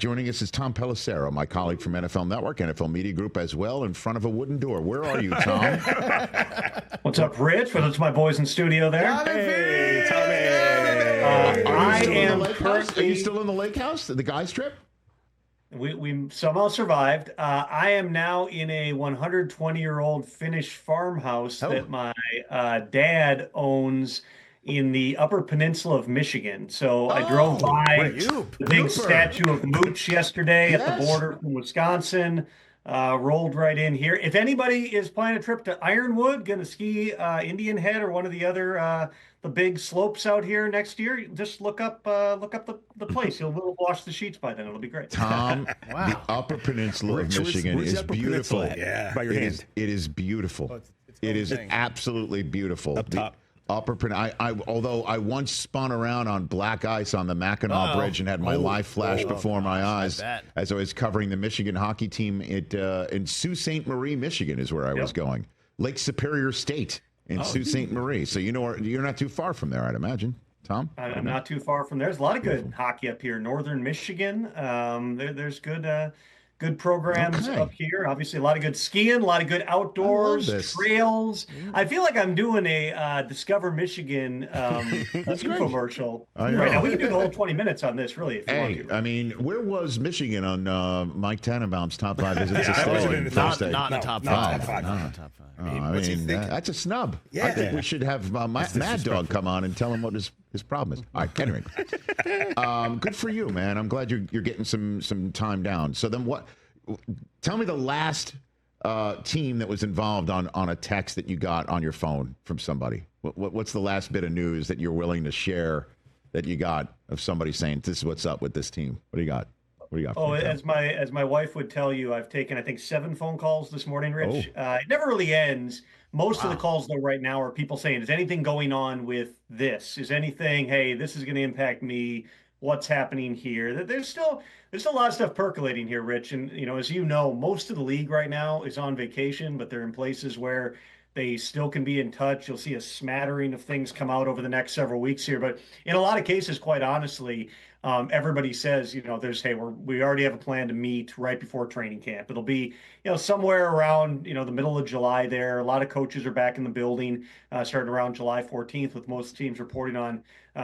Joining us is Tom Pelissero, my colleague from NFL Network, NFL Media Group as well, in front of a wooden door. Where are you, Tom? What's up, Rich? Well, that's my boys in studio there. Hey, Tommy. I am currently... Are you still in the lake house, the guys trip? We somehow survived. I am now in a 120-year-old Finnish farmhouse that my dad owns in the Upper Peninsula of Michigan. So I drove by the big statue of Mooch yesterday at the border from Wisconsin, rolled right in here. If anybody is planning a trip to Ironwood, going to ski Indian Head or one of the other the big slopes out here next year, just look up the place. You'll wash the sheets by then. It'll be great. Tom, the Upper Peninsula of Michigan is beautiful. Yeah, by your hand. It is beautiful. It is absolutely beautiful. Up top. Although I once spun around on black ice on the Mackinac Bridge and had my life flash before my eyes as I was covering the Michigan hockey team in Sault Ste. Marie, Michigan is where I was going. Lake Superior State in Sault Ste. Marie. So you're not too far from there, I'd imagine. Tom? I'm not too far from there. There's a lot of good hockey up here. Northern Michigan, there's good programs up here. Obviously, a lot of good skiing, a lot of good outdoors, trails. I feel like I'm doing a Discover Michigan infomercial right now. We can do the whole 20 minutes on this, really, if you want to. I mean, where was Michigan on Mike Tannenbaum's top 5 visits to Thursday? Not in the top 5. I mean, that's a snub. Yeah. I think we should have Mad Dog come on and tell him what his problem is. All right, anyway. Good for you, man. I'm glad you're getting some time down. So then what? Tell me the last team that was involved on a text that you got on your phone from somebody. What's the last bit of news that you're willing to share that you got of somebody saying, this is what's up with this team? What do you got? What do you got? Oh, as my wife would tell you, I've taken, I think, 7 phone calls this morning, Rich. It never really ends. Most of the calls, though, right now are people saying, is anything going on with this? Is anything, hey, this is going to impact me? What's happening here? There's still a lot of stuff percolating here, Rich. And, as you know, most of the league right now is on vacation, but they're in places where they still can be in touch. You'll see a smattering of things come out over the next several weeks here. But in a lot of cases, quite honestly, everybody says, we already have a plan to meet right before training camp. It'll be, somewhere around, the middle of July there. A lot of coaches are back in the building starting around July 14th, with most teams reporting on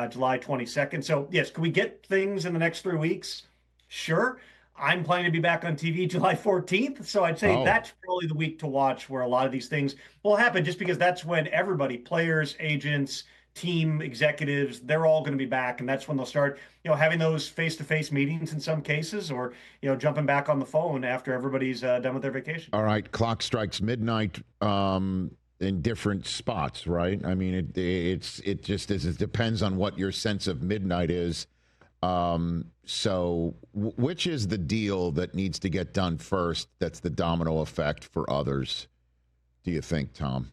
July 22nd. So, yes, can we get things in the next 3 weeks? Sure. I'm planning to be back on TV July 14th. So I'd say that's probably the week to watch where a lot of these things will happen, just because that's when everybody, players, agents, team executives, they're all going to be back. And that's when they'll start, having those face-to-face meetings in some cases, or, jumping back on the phone after everybody's done with their vacation. All right. Clock strikes midnight in different spots, right? I mean, it just is. It depends on what your sense of midnight is. So which is the deal that needs to get done first? That's the domino effect for others. Do you think, Tom?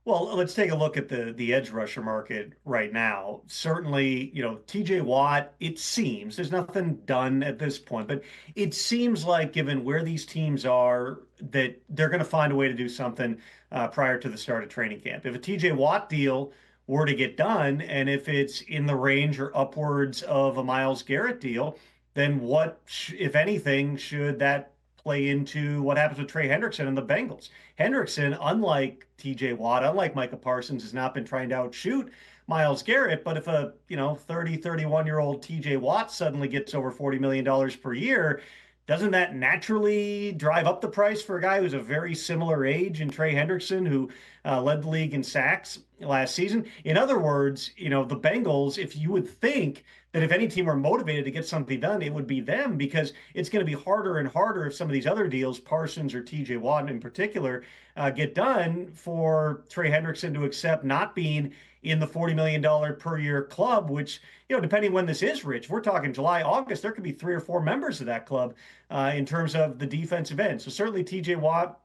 Well, let's take a look at the edge rusher market right now. Certainly, TJ Watt, it seems, there's nothing done at this point, but it seems like, given where these teams are, that they're going to find a way to do something prior to the start of training camp. If a TJ Watt deal were to get done, and if it's in the range or upwards of a Myles Garrett deal, then what, if anything, should that play into what happens with Trey Hendrickson and the Bengals? Hendrickson, unlike TJ Watt, unlike Micah Parsons, has not been trying to outshoot Myles Garrett. But if a 31-year-old TJ Watt suddenly gets over $40 million per year, doesn't that naturally drive up the price for a guy who's a very similar age in Trey Hendrickson, who led the league in sacks last season? In other words, the Bengals, if you would think that if any team are motivated to get something done, it would be them, because it's going to be harder and harder if some of these other deals, Parsons or TJ Watt in particular, get done, for Trey Hendrickson to accept not being in the $40 million per year club, which, depending when this is, Rich, we're talking July, August, there could be 3 or 4 members of that club in terms of the defensive end. So certainly TJ Watt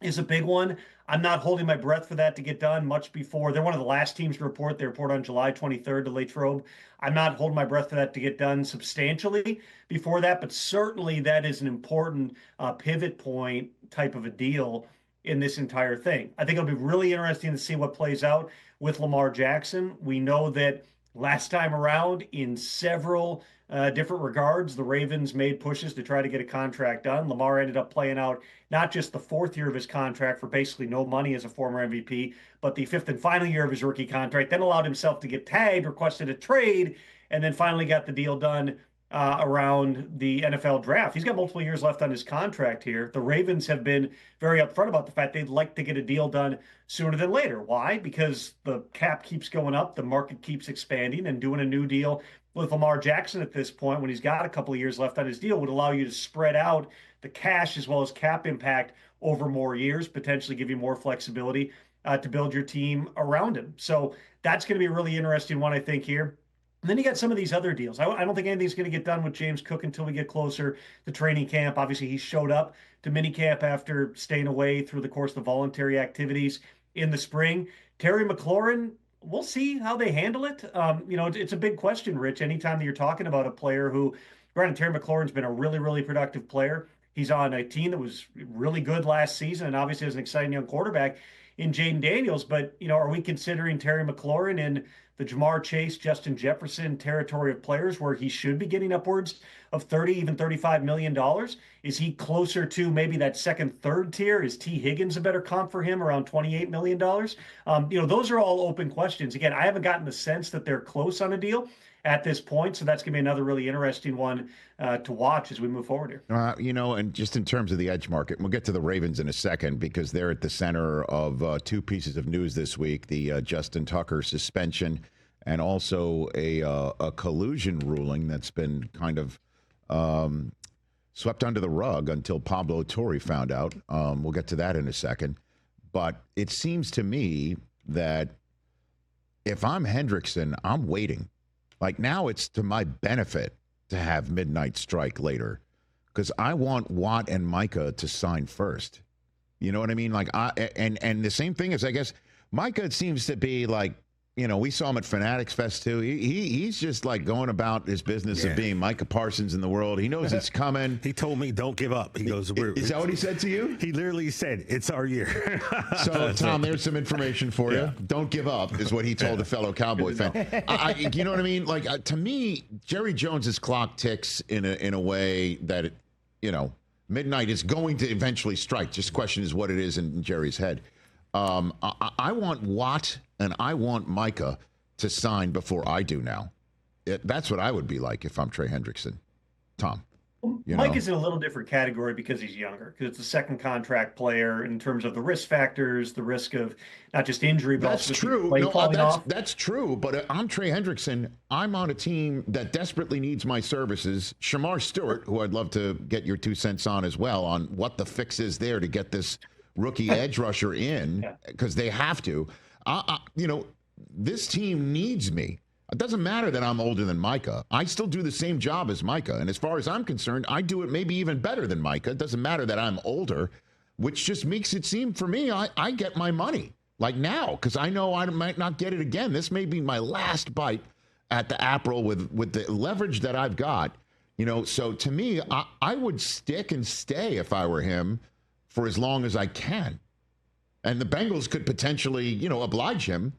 is a big one. I'm not holding my breath for that to get done much before. They're one of the last teams to report. They report on July 23rd to Latrobe. I'm not holding my breath for that to get done substantially before that, but certainly that is an important pivot point type of a deal in this entire thing. I think it'll be really interesting to see what plays out with Lamar Jackson. We know that last time around, in several different regards. The Ravens made pushes to try to get a contract done. Lamar ended up playing out not just the fourth year of his contract for basically no money as a former MVP, but the fifth and final year of his rookie contract, then allowed himself to get tagged, requested a trade, and then finally got the deal done around the NFL draft. He's got multiple years left on his contract here. The Ravens have been very upfront about the fact they'd like to get a deal done sooner than later. Why? Because the cap keeps going up, the market keeps expanding, and doing a new deal with Lamar Jackson at this point, when he's got a couple of years left on his deal, would allow you to spread out the cash as well as cap impact over more years, potentially give you more flexibility to build your team around him. So that's going to be a really interesting one, I think, here. And then you got some of these other deals. I don't think anything's going to get done with James Cook until we get closer to training camp. Obviously, he showed up to minicamp after staying away through the course of the voluntary activities in the spring. Terry McLaurin, we'll see how they handle it. It's a big question, Rich. Anytime that you're talking about a player who, granted, Terry McLaurin's been a really, really productive player. He's on a team that was really good last season and obviously has an exciting young quarterback in Jaden Daniels. But, are we considering Terry McLaurin in the Ja'Marr Chase, Justin Jefferson territory of players where he should be getting upwards of $30, even $35 million? Is he closer to maybe that second, third tier? Is T. Higgins a better comp for him, around $28 million? Those are all open questions. Again, I haven't gotten the sense that they're close on a deal at this point. So that's going to be another really interesting one to watch as we move forward here. And just in terms of the edge market, we'll get to the Ravens in a second because they're at the center of two pieces of news this week, the Justin Tucker suspension and also a collusion ruling that's been kind of swept under the rug until Pablo Torre found out. We'll get to that in a second. But it seems to me that if I'm Hendrickson, I'm waiting. Like, now it's to my benefit to have midnight strike later because I want Watt and Micah to sign first. You know what I mean? Like, and the same thing is, I guess, Micah seems to be like, we saw him at Fanatics Fest too. He's just like going about his business of being Micah Parsons in the world. He knows it's coming. He told me, don't give up. He goes, is that what he said to you? He literally said, it's our year. So, Tom, there's some information for you. Don't give up is what he told a fellow Cowboy fan. You know what I mean? Like, to me, Jerry Jones's clock ticks in a way that, midnight is going to eventually strike. Just the question is what it is in Jerry's head. I want Watt and I want Micah to sign before I do now. That's what I would be like if I'm Trey Hendrickson. Tom. Mike is in a little different category because he's younger, because it's a second contract player in terms of the risk factors, the risk of not just injury, but that's also true. No, that's true. But I'm Trey Hendrickson. I'm on a team that desperately needs my services. Shemar Stewart, who I'd love to get your 2 cents on as well, on what the fix is there to get this rookie edge rusher in, because they have to. This team needs me. It doesn't matter that I'm older than Micah. I still do the same job as Micah. And as far as I'm concerned, I do it maybe even better than Micah. It doesn't matter that I'm older, which just makes it seem for me, I get my money. Like now, because I know I might not get it again. This may be my last bite at the apple with the leverage that I've got. So to me, I would stick and stay if I were him for as long as I can. And the Bengals could potentially, oblige him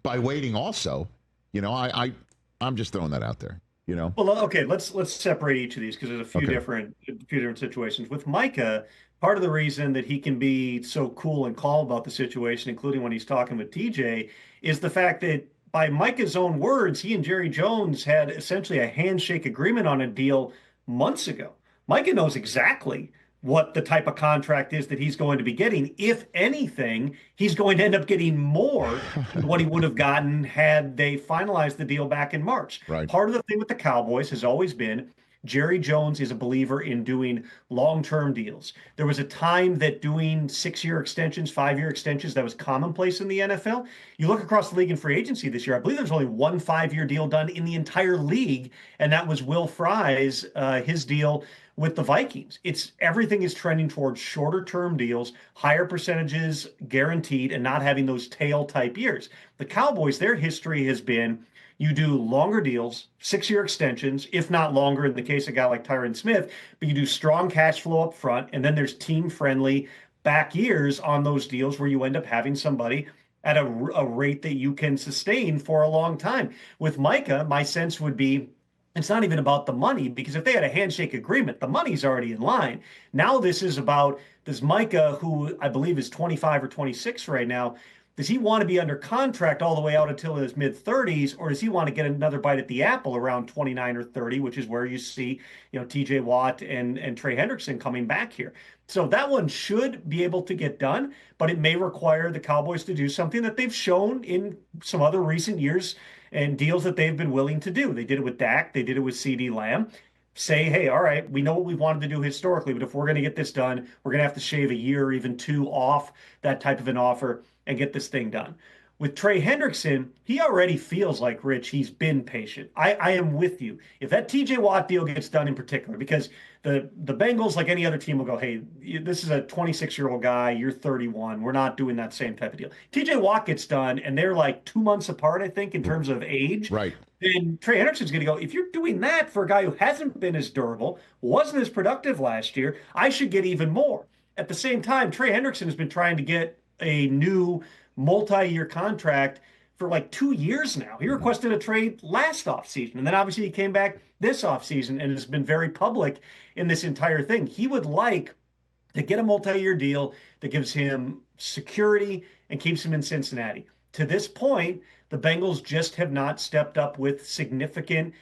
by waiting also. I'm just throwing that out there, Well, okay, let's separate each of these because there's a few different situations. With Micah, part of the reason that he can be so cool and calm about the situation, including when he's talking with TJ, is the fact that by Micah's own words, he and Jerry Jones had essentially a handshake agreement on a deal months ago. Micah knows exactly what the type of contract is that he's going to be getting. If anything, he's going to end up getting more than what he would have gotten had they finalized the deal back in March. Right. Part of the thing with the Cowboys has always been Jerry Jones is a believer in doing long-term deals. There was a time that doing 6-year extensions, 5-year extensions, that was commonplace in the NFL. You look across the league in free agency this year, I believe there's only one 5-year deal done in the entire league, and that was Will Fry's, his deal with the Vikings. Everything is trending towards shorter term deals, higher percentages guaranteed, and not having those tail type years. The Cowboys, their history has been you do longer deals, 6-year extensions, if not longer in the case of a guy like Tyron Smith, but you do strong cash flow up front, and then there's team friendly back years on those deals where you end up having somebody at a rate that you can sustain for a long time. With Micah, my sense would be It's not even about the money, because if they had a handshake agreement, the money's already in line. Now this is about, does Micah, who I believe is 25 or 26 right now, does he want to be under contract all the way out until his mid 30s, or does he want to get another bite at the apple around 29 or 30, which is where you see, TJ Watt and Trey Hendrickson coming back here. So that one should be able to get done, but it may require the Cowboys to do something that they've shown in some other recent years and deals that they've been willing to do. They did it with Dak. They did it with CD Lamb. Say, hey, all right, we know what we've wanted to do historically, but if we're going to get this done, we're going to have to shave a year or even two off that type of an offer and get this thing done. With Trey Hendrickson, he already feels like, Rich, he's been patient. I am with you. If that TJ Watt deal gets done in particular, because the Bengals, like any other team, will go, hey, this is a 26-year-old guy, you're 31. We're not doing that same type of deal. TJ Watt gets done, and they're like 2 months apart, I think, in terms of age. Right. Then Trey Hendrickson's going to go, if you're doing that for a guy who hasn't been as durable, wasn't as productive last year, I should get even more. At the same time, Trey Hendrickson has been trying to get a new multi-year contract for like 2 years now. He requested a trade last offseason, and then obviously he came back this offseason and has been very public in this entire thing. He would like to get a multi-year deal that gives him security and keeps him in Cincinnati. To this point, the Bengals just have not stepped up with significant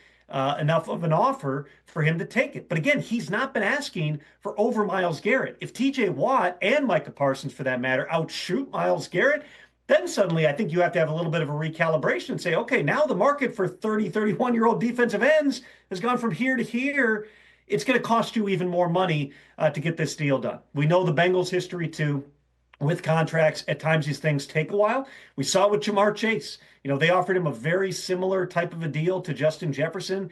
enough of an offer for him to take it. But again, he's not been asking for over Myles Garrett. If TJ Watt and Micah Parsons, for that matter, outshoot Myles Garrett, then suddenly I think you have to have a little bit of a recalibration and say, okay, now the market for 30, 31-year-old defensive ends has gone from here to here. It's going to cost you even more money to get this deal done. We know the Bengals' history too. With contracts, at times these things take a while. We saw it with Ja'Marr Chase. They offered him a very similar type of a deal to Justin Jefferson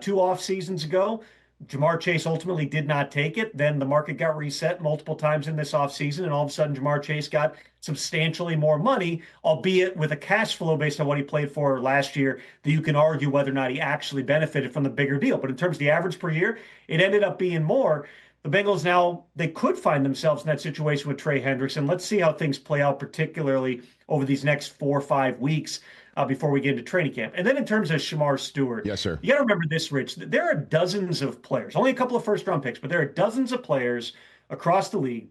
2 off seasons ago. Ja'Marr Chase ultimately did not take it. Then the market got reset multiple times in this offseason, and all of a sudden Ja'Marr Chase got substantially more money, albeit with a cash flow based on what he played for last year that you can argue whether or not he actually benefited from the bigger deal. But in terms of the average per year, it ended up being more. The Bengals now, they could find themselves in that situation with Trey Hendrickson. Let's see how things play out, particularly over these next 4 or 5 weeks before we get into training camp. And then in terms of Shemar Stewart, yes, sir. You got to remember this, Rich. There are dozens of players, only a couple of first-round picks, but there are dozens of players across the league,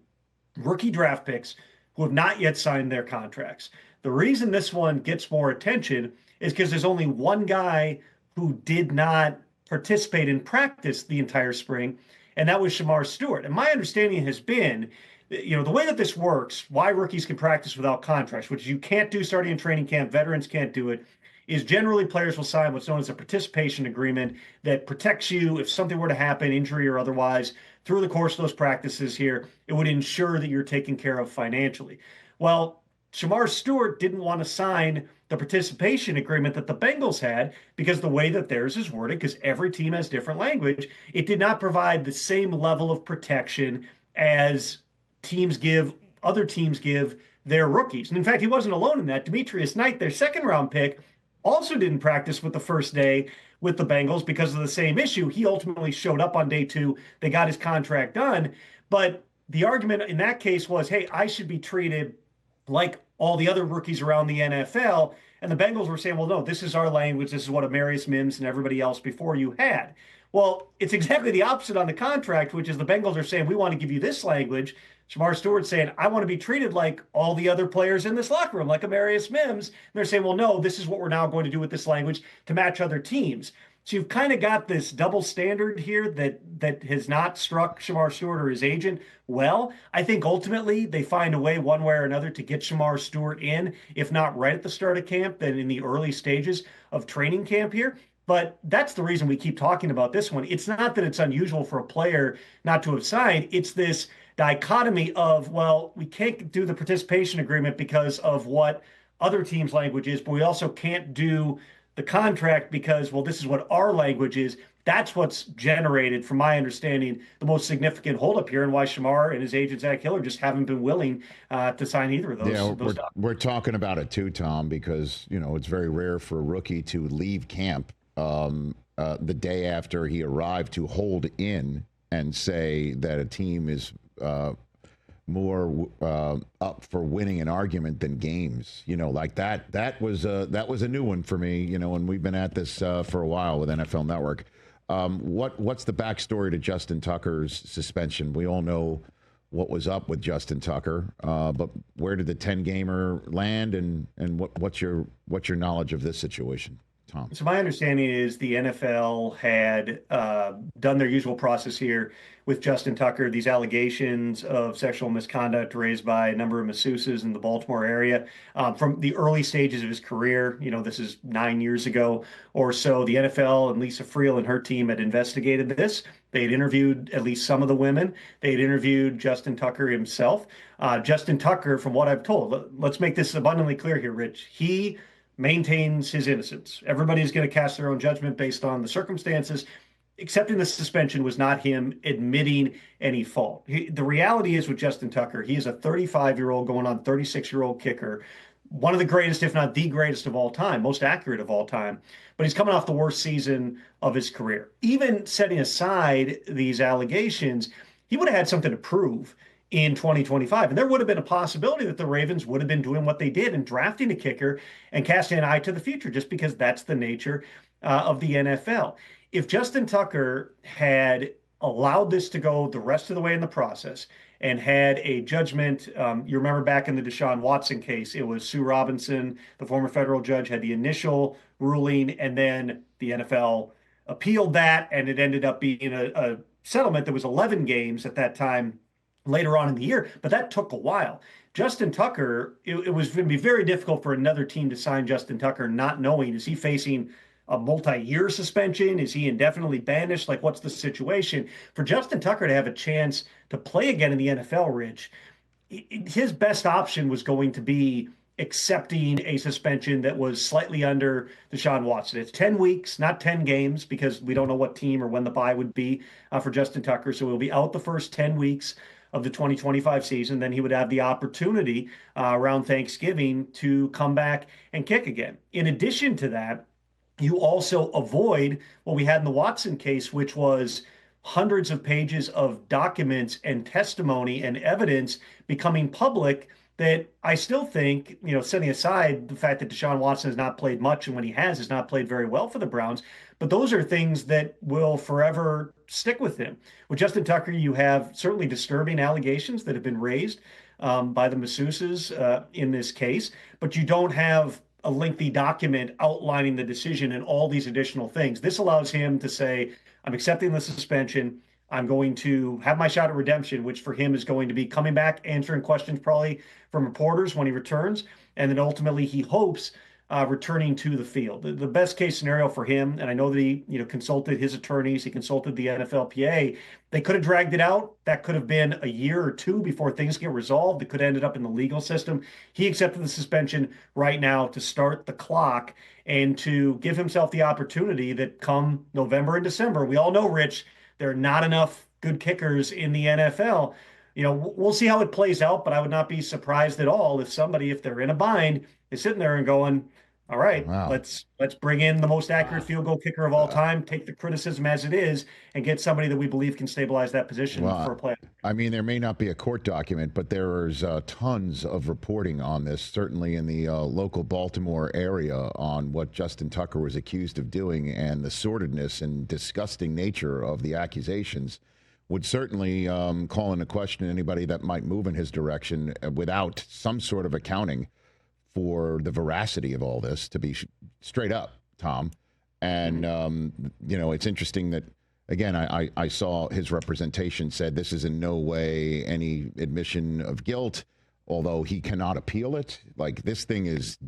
rookie draft picks, who have not yet signed their contracts. The reason this one gets more attention is because there's only one guy who did not participate in practice the entire spring, and that was Shemar Stewart. And my understanding has been, the way that this works, why rookies can practice without contracts, which you can't do starting in training camp, veterans can't do it, is generally players will sign what's known as a participation agreement that protects you if something were to happen, injury or otherwise, through the course of those practices here. It would ensure that you're taken care of financially. Well, Shemar Stewart didn't want to sign the participation agreement that the Bengals had because the way that theirs is worded, because every team has different language, it did not provide the same level of protection as other teams give their rookies. And in fact, he wasn't alone in that. Demetrius Knight, their second-round pick, also didn't practice with the first day with the Bengals because of the same issue. He ultimately showed up on day 2. They got his contract done. But the argument in that case was, hey, I should be treated like all the other rookies around the NFL. And the Bengals were saying, well, no, this is our language. This is what Amarius Mims and everybody else before you had. Well, it's exactly the opposite on the contract, which is the Bengals are saying, we want to give you this language. Shemar Stewart saying, I want to be treated like all the other players in this locker room, like Amarius Mims. And they're saying, well, no, this is what we're now going to do with this language to match other teams. So you've kind of got this double standard here that has not struck Shemar Stewart or his agent well. I think ultimately they find a way one way or another to get Shemar Stewart in, if not right at the start of camp, then in the early stages of training camp here. But that's the reason we keep talking about this one. It's not that it's unusual for a player not to have signed. It's this dichotomy of, well, we can't do the participation agreement because of what other teams' language is, but we also can't do the contract because, well, this is what our language is. That's what's generated, from my understanding, the most significant holdup here, and why Shemar and his agent, Zach Hiller, just haven't been willing to sign either of those. Yeah, we're talking about it too, Tom, because, it's very rare for a rookie to leave camp the day after he arrived to hold in and say that a team is more up for winning an argument than games. Like that. That was a new one for me. And we've been at this for a while with NFL Network. What's the backstory to Justin Tucker's suspension? We all know what was up with Justin Tucker, but where did the 10-gamer land, and what's your knowledge of this situation, Tom? So my understanding is the NFL had done their usual process here with Justin Tucker, these allegations of sexual misconduct raised by a number of masseuses in the Baltimore area from the early stages of his career. This is 9 years ago or so. The NFL and Lisa Friel and her team had investigated this. They had interviewed at least some of the women. They had interviewed Justin Tucker himself. Justin Tucker, from what I've told, let's make this abundantly clear here, Rich. He maintains his innocence. Everybody's going to cast their own judgment based on the circumstances. Accepting the suspension was not him admitting any fault. The reality is with Justin Tucker, he is a 35-year-old going on 36-year-old kicker, one of the greatest, if not the greatest of all time, most accurate of all time. But he's coming off the worst season of his career. Even setting aside these allegations, he would have had something to prove in 2025. And there would have been a possibility that the Ravens would have been doing what they did and drafting a kicker and casting an eye to the future, just because that's the nature of the NFL. If Justin Tucker had allowed this to go the rest of the way in the process and had a judgment, you remember back in the Deshaun Watson case, it was Sue Robinson, the former federal judge, had the initial ruling, and then the NFL appealed that, and it ended up being a settlement that was 11 games at that time later on in the year, but that took a while. Justin Tucker, it was going to be very difficult for another team to sign Justin Tucker not knowing, is he facing a multi-year suspension? Is he indefinitely banished? Like, what's the situation? For Justin Tucker to have a chance to play again in the NFL, Rich, his best option was going to be accepting a suspension that was slightly under Deshaun Watson. It's 10 weeks, not 10 games, because we don't know what team or when the bye would be for Justin Tucker. So he'll be out the first 10 weeks of the 2025 season. Then he would have the opportunity around Thanksgiving to come back and kick again. In addition to that, you also avoid what we had in the Watson case, which was hundreds of pages of documents and testimony and evidence becoming public that I still think, setting aside the fact that Deshaun Watson has not played much, and when he has not played very well for the Browns, but those are things that will forever stick with him. With Justin Tucker, you have certainly disturbing allegations that have been raised by the masseuses in this case, but you don't have a lengthy document outlining the decision and all these additional things. This allows him to say, I'm accepting the suspension. I'm going to have my shot at redemption, which for him is going to be coming back, answering questions probably from reporters when he returns. And then ultimately he hopes returning to the field. The best case scenario for him, and I know that he consulted his attorneys, he consulted the NFLPA, they could have dragged it out. That could have been a year or two before things get resolved. It could have ended up in the legal system. He accepted the suspension right now to start the clock and to give himself the opportunity that come November and December, we all know, Rich, there are not enough good kickers in the NFL. We'll see how it plays out, but I would not be surprised at all if somebody, if they're in a bind, is sitting there and going, all right, wow, let's bring in the most accurate field goal kicker of all time, take the criticism as it is, and get somebody that we believe can stabilize that position for a play. I mean, there may not be a court document, but there is tons of reporting on this, certainly in the local Baltimore area, on what Justin Tucker was accused of doing, and the sordidness and disgusting nature of the accusations would certainly call into question anybody that might move in his direction without some sort of accounting for the veracity of all this, to be straight up, Tom. And, it's interesting that, again, I saw his representation said this is in no way any admission of guilt, although he cannot appeal it. Like, this thing is,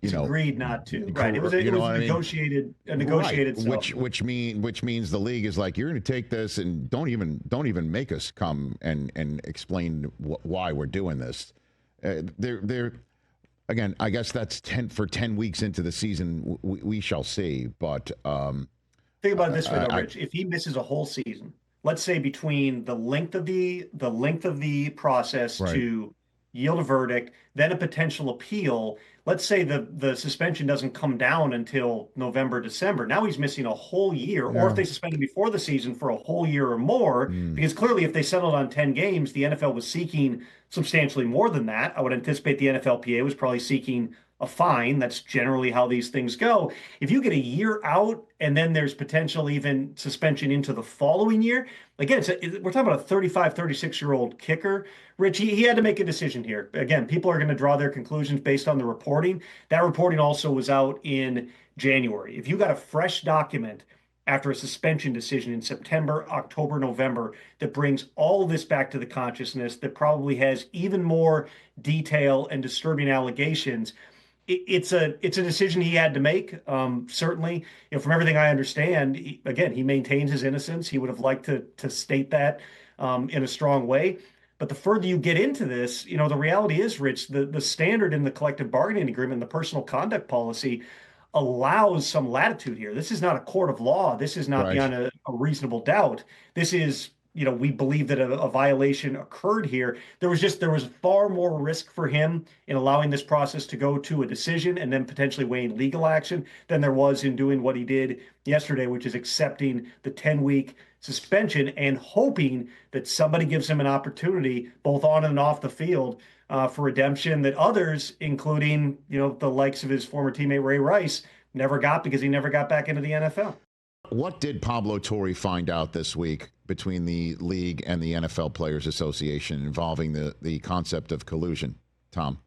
it's agreed not to. Right. It was a negotiated right. Which means the league is like, you're going to take this and don't even make us come and explain why we're doing this. They're again, I guess that's 10 weeks into the season. We shall see. But think about it this way, though, Rich. If he misses a whole season, let's say between the length of the process, right, to yield a verdict, then a potential appeal. Let's say the suspension doesn't come down until November, December. Now he's missing a whole year, or if they suspend him before the season for a whole year or more, because clearly if they settled on 10 games, the NFL was seeking substantially more than that. I would anticipate the NFLPA was probably seeking a fine. That's generally how these things go. If you get a year out and then there's potential even suspension into the following year, again, we're talking about a 35, 36-year-old kicker. Rich, he had to make a decision here. Again, people are going to draw their conclusions based on the reporting. That reporting also was out in January. If you got a fresh document after a suspension decision in September, October, November that brings all of this back to the consciousness, that probably has even more detail and disturbing allegations, it's a decision he had to make. Certainly, from everything I understand, he maintains his innocence. He would have liked to state that in a strong way. But the further you get into this, the reality is, Rich, the standard in the collective bargaining agreement, the personal conduct policy, allows some latitude here. This is not a court of law. This is not beyond a reasonable doubt. This is, we believe that a violation occurred here. There was far more risk for him in allowing this process to go to a decision and then potentially weighing legal action than there was in doing what he did yesterday, which is accepting the 10-week suspension and hoping that somebody gives him an opportunity both on and off the field for redemption that others, including, the likes of his former teammate Ray Rice, never got because he never got back into the NFL. What did Pablo Torre find out this week between the league and the NFL Players Association involving the concept of collusion, Tom?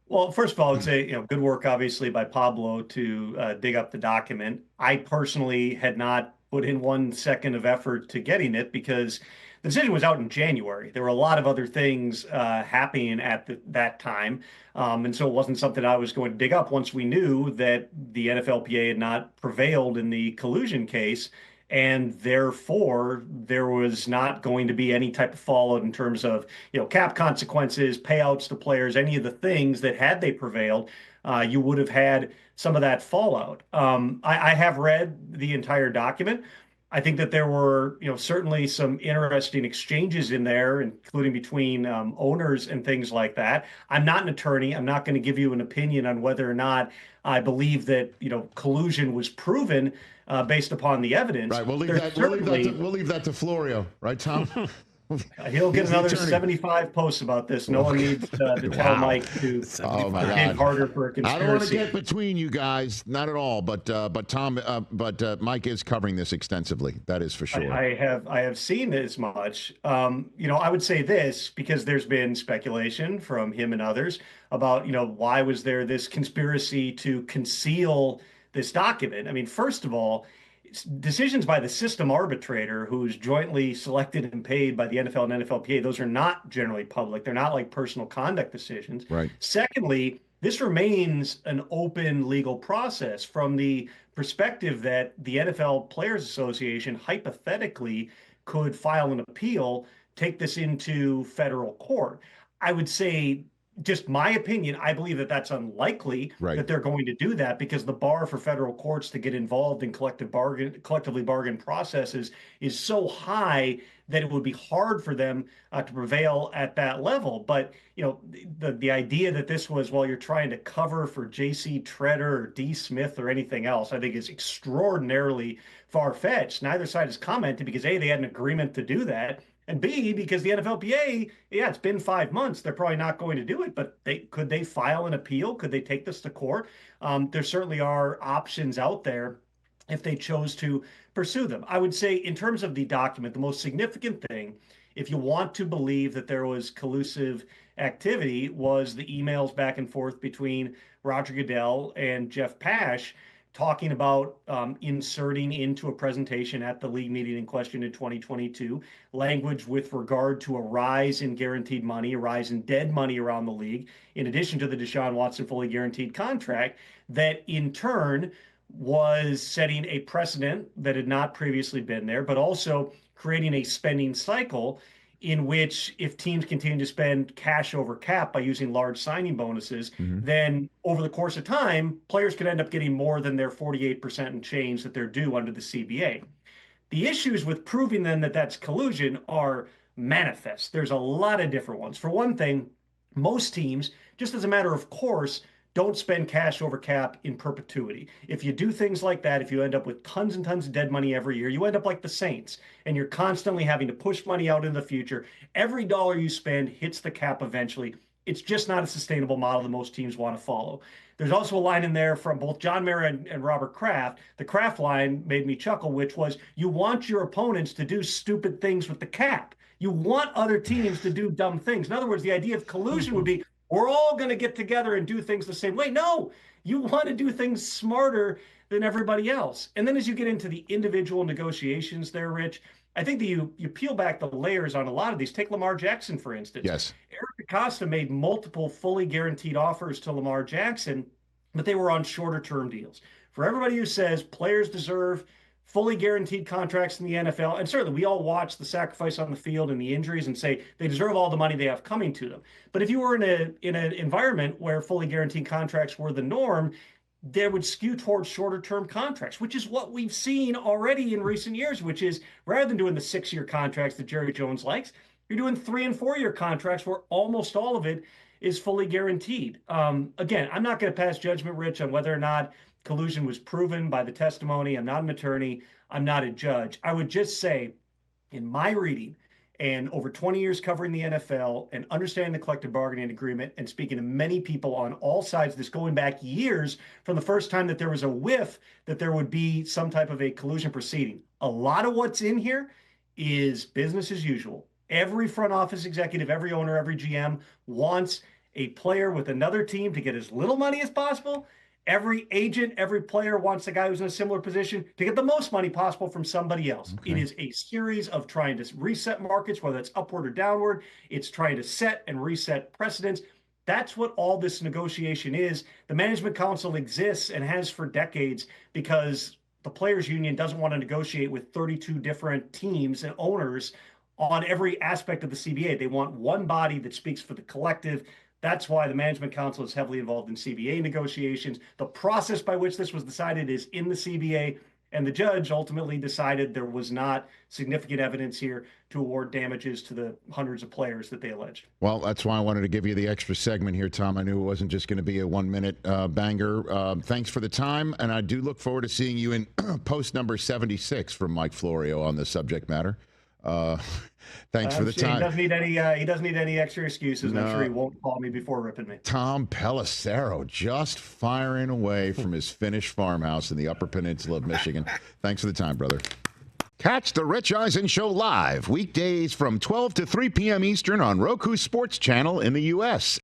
Well, first of all, I'd say, good work, obviously, by Pablo to dig up the document. I personally had not put in 1 second of effort to getting it because the decision was out in January. There were a lot of other things happening at that time. And so it wasn't something I was going to dig up once we knew that the NFLPA had not prevailed in the collusion case. And therefore, there was not going to be any type of fallout in terms of, cap consequences, payouts to players, any of the things that had they prevailed, you would have had some of that fallout. I have read the entire document. I think that there were, certainly some interesting exchanges in there, including between owners and things like that. I'm not an attorney. I'm not going to give you an opinion on whether or not I believe that, collusion was proven based upon the evidence. Right. We'll leave that to Florio. Right, Tom? He'll get another 75 posts about this. No one needs to tell Mike to dig harder for a conspiracy. I don't want to get between you guys, not at all. But Tom, Mike is covering this extensively. That is for sure. I have seen as much. I would say this because there's been speculation from him and others about why was there this conspiracy to conceal this document. I mean, first of all, decisions by the system arbitrator who's jointly selected and paid by the NFL and NFLPA, those are not generally public. They're not like personal conduct decisions. Right. Secondly, this remains an open legal process from the perspective that the NFL Players Association hypothetically could file an appeal, take this into federal court. I would say, just my opinion, I believe that that's unlikely that they're going to do that because the bar for federal courts to get involved in collectively bargain processes is so high that it would be hard for them to prevail at that level. But, the idea that this was, while you're trying to cover for J.C. Tretter or D. Smith or anything else, I think is extraordinarily far-fetched. Neither side has commented because, A, they had an agreement to do that, and B, because the NFLPA, it's been 5 months. They're probably not going to do it, but could they file an appeal? Could they take this to court? There certainly are options out there if they chose to pursue them. I would say in terms of the document, the most significant thing, if you want to believe that there was collusive activity, was the emails back and forth between Roger Goodell and Jeff Pash, talking about inserting into a presentation at the league meeting in question in 2022, language with regard to a rise in guaranteed money, a rise in dead money around the league, in addition to the Deshaun Watson fully guaranteed contract, that in turn was setting a precedent that had not previously been there, but also creating a spending cycle in which if teams continue to spend cash over cap by using large signing bonuses, then over the course of time, players could end up getting more than their 48% and change that they're due under the CBA. The issues with proving then that that's collusion are manifest. There's a lot of different ones. For one thing, Most teams, just as a matter of course, don't spend cash over cap in perpetuity. If you do things like that, if you end up with tons and tons of dead money every year, you end up like the Saints, and you're constantly having to push money out in the future. Every dollar you spend hits the cap eventually. It's just not a sustainable model that most teams want to follow. There's also a line in there from both John Mara and Robert Kraft. The Kraft line made me chuckle, which was, you want your opponents to do stupid things with the cap. You want other teams to do dumb things. In other words, the idea of collusion would be, we're all going to get together and do things the same way. No, you want to do things smarter than everybody else. And then as you get into the individual negotiations there, Rich, I think that you peel back the layers on a lot of these. Take Lamar Jackson, for instance. Yes. Eric Acosta made multiple fully guaranteed offers to Lamar Jackson, but they were on shorter term deals. For everybody who says players deserve fully guaranteed contracts in the NFL, and certainly we all watch the sacrifice on the field and the injuries and say they deserve all the money they have coming to them. But if you were in an environment where fully guaranteed contracts were the norm, they would skew towards shorter term contracts, which is what we've seen already in recent years, which is rather than doing the 6-year contracts that Jerry Jones likes, you're doing 3- and 4-year contracts where almost all of it is fully guaranteed. Again, I'm not going to pass judgment, Rich, on whether or not collusion was proven by the testimony. I'm not an attorney. I'm not a judge. I would just say, in my reading, and over 20 years covering the NFL and understanding the collective bargaining agreement and speaking to many people on all sides, this going back years from the first time that there was a whiff that there would be some type of a collusion proceeding. A lot of what's in here is business as usual. Every front office executive, every owner, every GM wants a player with another team to get as little money as possible. Every agent, every player wants a guy who's in a similar position to get the most money possible from somebody else. Okay. It is a series of trying to reset markets, whether it's upward or downward. It's trying to set and reset precedents. That's what all this negotiation is. The management council exists and has for decades because the players union doesn't want to negotiate with 32 different teams and owners on every aspect of the CBA. They want one body that speaks for the collective. That's why the management council is heavily involved in CBA negotiations. The process by which this was decided is in the CBA, and the judge ultimately decided there was not significant evidence here to award damages to the hundreds of players that they alleged. Well, that's why I wanted to give you the extra segment here, Tom. I knew it wasn't just going to be a 1-minute banger. Thanks for the time, and I do look forward to seeing you in post number 76 from Mike Florio on the subject matter. Thanks for the time. He doesn't need any extra excuses. No. I'm sure he won't call me before ripping me. Tom Pelisero just firing away from his Finnish farmhouse in the Upper Peninsula of Michigan. Thanks for the time, brother. Catch the Rich Eisen Show live weekdays from 12 to 3 p.m. Eastern on Roku Sports Channel in the U.S.